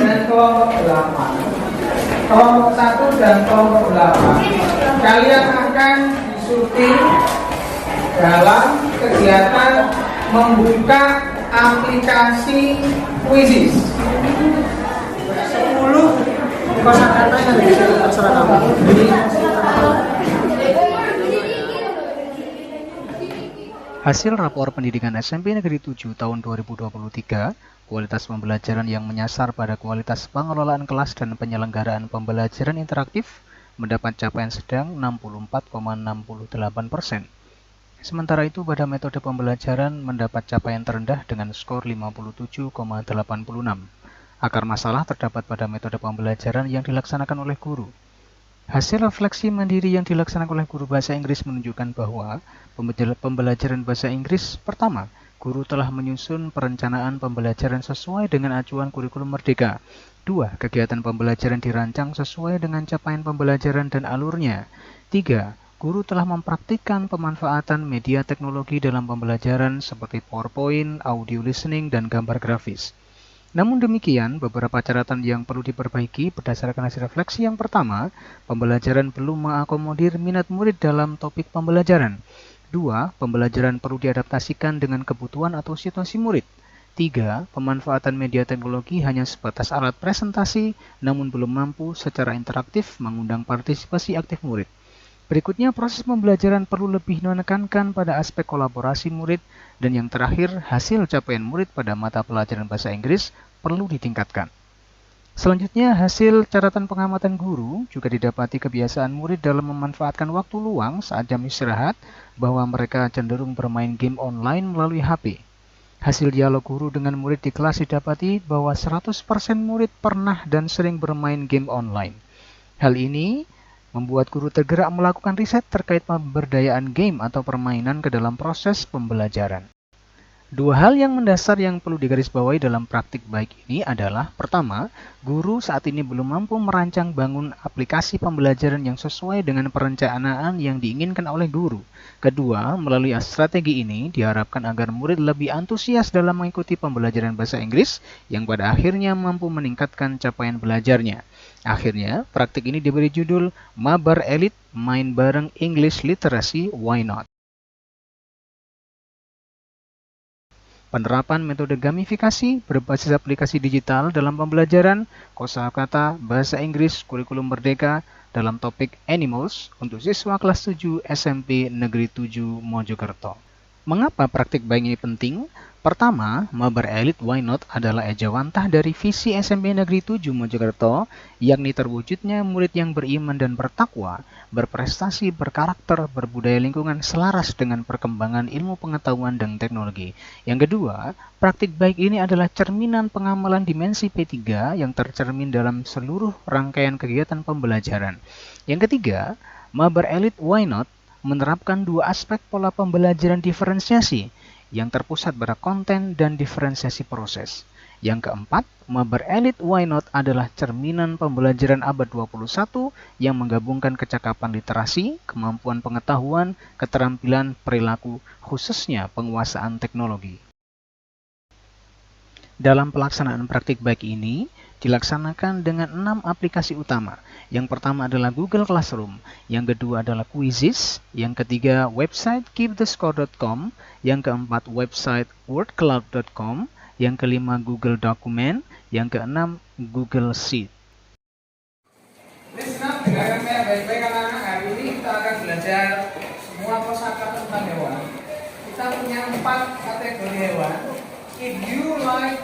Dan kelompok 8, kelompok 1 dan kelompok 8, kalian akan disunting dalam kegiatan membuka aplikasi Quizzes. 10 kosakata yang terserah kamu. Hasil rapor pendidikan SMP Negeri 7 tahun 2023, kualitas pembelajaran yang menyasar pada kualitas pengelolaan kelas dan penyelenggaraan pembelajaran interaktif mendapat capaian sedang 64,68%. Sementara itu pada metode pembelajaran mendapat capaian terendah dengan skor 57,86. Akar masalah terdapat pada metode pembelajaran yang dilaksanakan oleh guru. Hasil refleksi mandiri yang dilaksanakan oleh guru bahasa Inggris menunjukkan bahwa pembelajaran bahasa Inggris pertama, guru telah menyusun perencanaan pembelajaran sesuai dengan acuan kurikulum Merdeka. 2. Kegiatan pembelajaran dirancang sesuai dengan capaian pembelajaran dan alurnya. 3. Guru telah mempraktikkan pemanfaatan media teknologi dalam pembelajaran seperti PowerPoint, audio listening, dan gambar grafis. Namun demikian, beberapa catatan yang perlu diperbaiki berdasarkan hasil refleksi. Yang pertama, pembelajaran belum mengakomodir minat murid dalam topik pembelajaran. 2. Pembelajaran perlu diadaptasikan dengan kebutuhan atau situasi murid. 3. Pemanfaatan media teknologi hanya sebatas alat presentasi, namun belum mampu secara interaktif mengundang partisipasi aktif murid. Berikutnya, proses pembelajaran perlu lebih menekankan pada aspek kolaborasi murid. Dan yang terakhir, hasil capaian murid pada mata pelajaran bahasa Inggris perlu ditingkatkan. Selanjutnya, hasil catatan pengamatan guru juga didapati kebiasaan murid dalam memanfaatkan waktu luang saat jam istirahat, bahwa mereka cenderung bermain game online melalui HP. Hasil dialog guru dengan murid di kelas didapati bahwa 100% murid pernah dan sering bermain game online. Hal ini membuat guru tergerak melakukan riset terkait pemberdayaan game atau permainan ke dalam proses pembelajaran. Dua hal yang mendasar yang perlu digarisbawahi dalam praktik baik ini adalah: pertama, guru saat ini belum mampu merancang bangun aplikasi pembelajaran yang sesuai dengan perencanaan yang diinginkan oleh guru. Kedua, melalui strategi ini diharapkan agar murid lebih antusias dalam mengikuti pembelajaran bahasa Inggris yang pada akhirnya mampu meningkatkan capaian belajarnya. Akhirnya, praktik ini diberi judul Mabar Elite Main Bareng English Literacy Why Not? Penerapan metode gamifikasi berbasis aplikasi digital dalam pembelajaran kosakata bahasa Inggris kurikulum Merdeka dalam topik Animals untuk siswa kelas 7 SMP Negeri 7 Mojokerto. Mengapa praktik baik ini penting? Pertama, Mabar Elite Why Not adalah ejawantah dari visi SMP Negeri 7 Mojokerto, yakni terwujudnya murid yang beriman dan bertakwa, berprestasi, berkarakter, berbudaya lingkungan selaras dengan perkembangan ilmu pengetahuan dan teknologi. Yang kedua, praktik baik ini adalah cerminan pengamalan dimensi P3 yang tercermin dalam seluruh rangkaian kegiatan pembelajaran. Yang ketiga, Mabar Elite Why Not menerapkan dua aspek pola pembelajaran diferensiasi yang terpusat pada konten dan diferensiasi proses. Yang keempat, Mabar Elite Why Not adalah cerminan pembelajaran abad 21 yang menggabungkan kecakapan literasi, kemampuan pengetahuan, keterampilan perilaku, khususnya penguasaan teknologi. Dalam pelaksanaan praktik baik ini, dilaksanakan dengan 6 aplikasi utama. Yang pertama adalah Google Classroom, yang kedua adalah Quizzes, yang ketiga website keepthescore.com, yang keempat website wordcloud.com, yang kelima Google Document, yang keenam Google Sheet. Dengarkan baik-baik anak-anak, hari ini punya 4 kategori hewan. If you like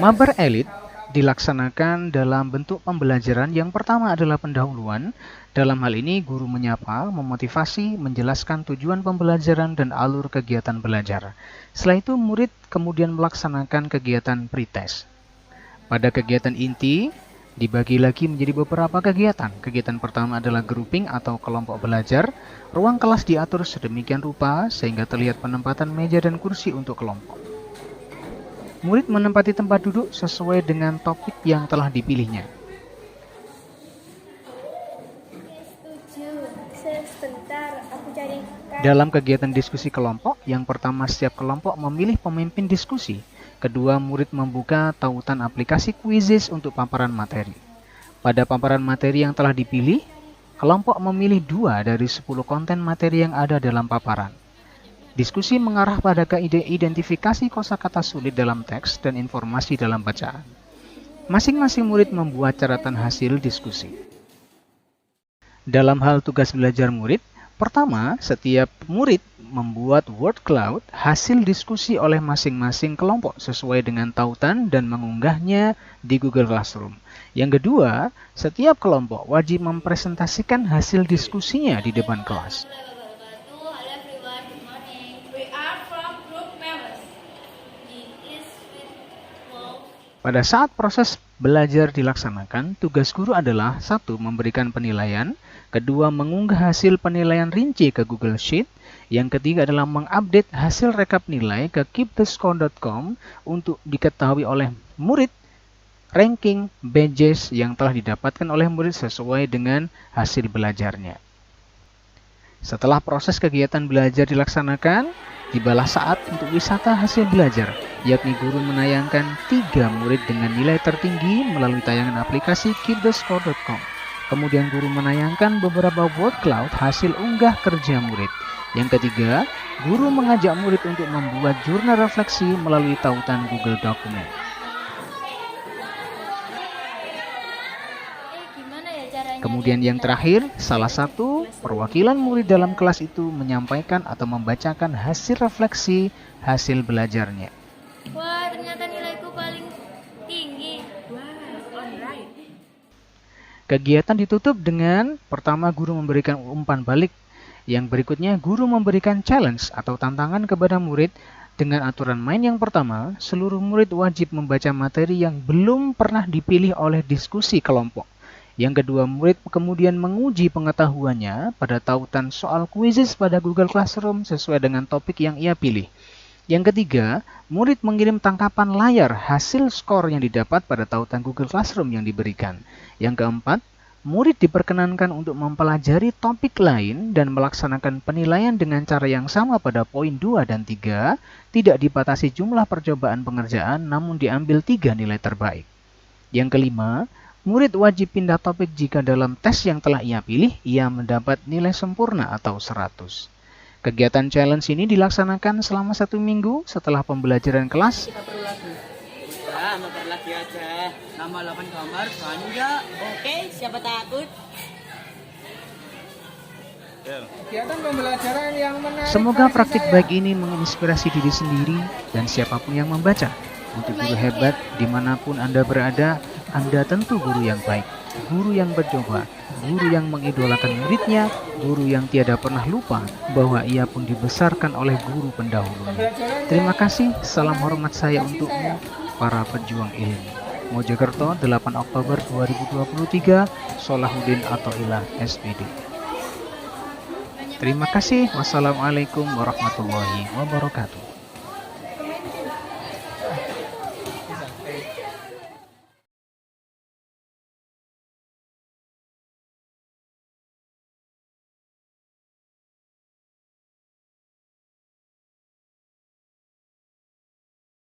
Mabar Elit dilaksanakan dalam bentuk pembelajaran. Yang pertama adalah pendahuluan. Dalam hal ini, guru menyapa, memotivasi, menjelaskan tujuan pembelajaran dan alur kegiatan belajar. Setelah itu, murid kemudian melaksanakan kegiatan pretest. Pada kegiatan inti, dibagi lagi menjadi beberapa kegiatan. Kegiatan pertama adalah grouping atau kelompok belajar. Ruang kelas diatur sedemikian rupa sehingga terlihat penempatan meja dan kursi untuk kelompok. Murid menempati tempat duduk sesuai dengan topik yang telah dipilihnya. Sebentar, aku cari. Dalam kegiatan diskusi kelompok, yang pertama setiap kelompok memilih pemimpin diskusi. Kedua, murid membuka tautan aplikasi Quizizz untuk paparan materi. Pada paparan materi yang telah dipilih, kelompok memilih 2 dari 10 konten materi yang ada dalam paparan. Diskusi mengarah pada identifikasi kosakata sulit dalam teks dan informasi dalam bacaan. Masing-masing murid membuat catatan hasil diskusi. Dalam hal tugas belajar murid, pertama, setiap murid membuat word cloud hasil diskusi oleh masing-masing kelompok sesuai dengan tautan dan mengunggahnya di Google Classroom. Yang kedua, setiap kelompok wajib mempresentasikan hasil diskusinya di depan kelas. Pada saat proses belajar dilaksanakan, tugas guru adalah 1. Memberikan penilaian, 2. Mengunggah hasil penilaian rinci ke Google Sheet, yang ketiga adalah mengupdate hasil rekap nilai ke keepthescore.com untuk diketahui oleh murid ranking badges yang telah didapatkan oleh murid sesuai dengan hasil belajarnya. Setelah proses kegiatan belajar dilaksanakan, tibalah saat untuk wisata hasil belajar, yakni guru menayangkan 3 murid dengan nilai tertinggi melalui tayangan aplikasi keepthescore.com. Kemudian guru menayangkan beberapa word cloud hasil unggah kerja murid. Yang ketiga, guru mengajak murid untuk membuat jurnal refleksi melalui tautan Google Document. Kemudian yang terakhir, salah satu perwakilan murid dalam kelas itu menyampaikan atau membacakan hasil refleksi hasil belajarnya. Wah, ternyata nilaiku paling tinggi. Wah, alright. Kegiatan ditutup dengan pertama guru memberikan umpan balik. Yang berikutnya guru memberikan challenge atau tantangan kepada murid dengan aturan main yang pertama, seluruh murid wajib membaca materi yang belum pernah dipilih oleh diskusi kelompok. Yang kedua, murid kemudian menguji pengetahuannya pada tautan soal Quizizz pada Google Classroom sesuai dengan topik yang ia pilih. Yang ketiga, murid mengirim tangkapan layar hasil skor yang didapat pada tautan Google Classroom yang diberikan. Yang keempat, murid diperkenankan untuk mempelajari topik lain dan melaksanakan penilaian dengan cara yang sama pada poin 2 dan 3, tidak dibatasi jumlah percobaan pengerjaan namun diambil 3 nilai terbaik. Yang kelima, murid wajib pindah topik jika dalam tes yang telah ia pilih, ia mendapat nilai sempurna atau 100. Kegiatan challenge ini dilaksanakan selama 1 minggu setelah pembelajaran kelas. Kita perlu lagi. Udah, mabar lagi aja. Nama 8 gambar, berani nggak? Oke, siapa takut? kegiatan pembelajaran yang menarik. Semoga praktik baik ini menginspirasi diri sendiri dan siapapun yang membaca. Untuk guru hebat, dimanapun Anda berada, Anda tentu guru yang baik, guru yang bercoba, guru yang mengidolakan muridnya, guru yang tiada pernah lupa bahwa ia pun dibesarkan oleh guru pendahulunya. Terima kasih, salam hormat saya untukmu, para pejuang ilmu. Mojokerto, 8 Oktober 2023, Solahuddin Athoillah, SPD. Terima kasih. Wassalamualaikum warahmatullahi wabarakatuh.